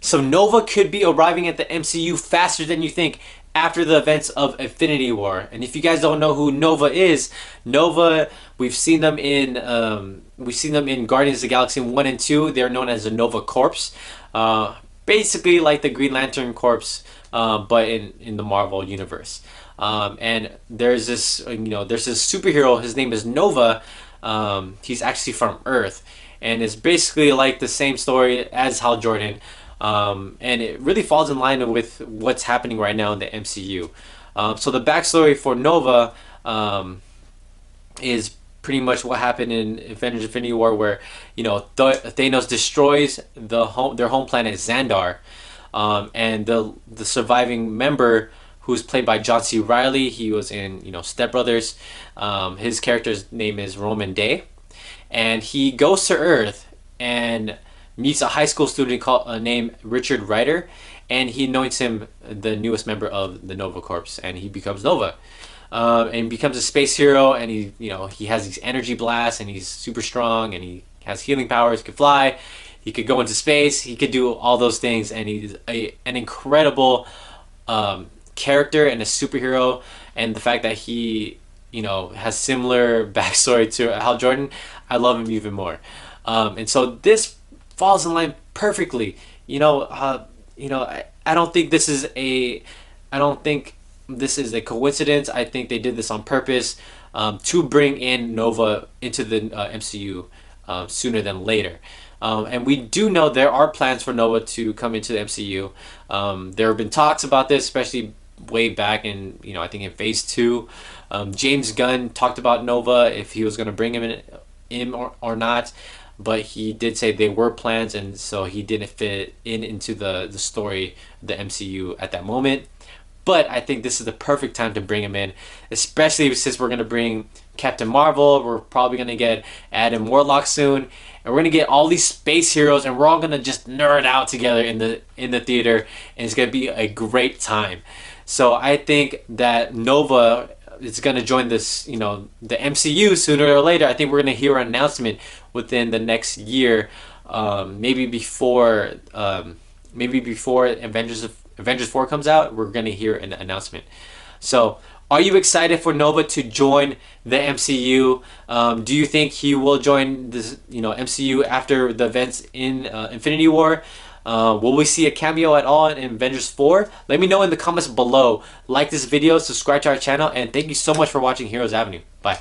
So Nova could be arriving at the MCU faster than you think after the events of Infinity War. And if you guys don't know who Nova is, Nova, we've seen them in Guardians of the Galaxy 1 and 2. They're known as the Nova Corps. Basically like the Green Lantern Corps, but in the Marvel universe. And there's this superhero. His name is Nova. He's actually from Earth, and it's basically like the same story as Hal Jordan. And it really falls in line with what's happening right now in the MCU. So the backstory for Nova is pretty much what happened in Avengers Infinity War, where Thanos destroys their home planet Xandar, and the surviving member, who's played by John C. Reilly. He was in Step Brothers. His character's name is Roman Day, and he goes to Earth and meets a high school student named Richard Rider, and he anoints him the newest member of the Nova Corps, and he becomes Nova, and becomes a space hero. And he has these energy blasts, and he's super strong, and he has healing powers. He can fly, he could go into space, he could do all those things, and he's an incredible character and a superhero. And the fact that he has similar backstory to Hal Jordan, I love him even more. And so this falls in line perfectly. I don't think this is a coincidence. I think they did this on purpose, to bring in Nova into the MCU sooner than later. And we do know there are plans for Nova to come into the MCU. There have been talks about this, especially way back in I think in Phase 2. James Gunn talked about Nova, if he was going to bring him in or not. But he did say they were plans, and so he didn't fit into the story, the MCU at that moment. But I think this is the perfect time to bring him in, especially since we're going to bring Captain Marvel. We're probably going to get Adam Warlock soon, and we're going to get all these space heroes, and we're all going to just nerd out together in the theater, and it's going to be a great time. So I think that Nova is going to join this, the MCU sooner or later. I think we're going to hear an announcement within the next year, maybe before Avengers 4 comes out. We're going to hear an announcement. So are you excited for Nova to join the MCU? Do you think he will join this MCU after the events in Infinity War? Will we see a cameo at all in Avengers 4? Let me know in the comments below. Like this video, subscribe to our channel, and thank you so much for watching Heroes Avenue. Bye.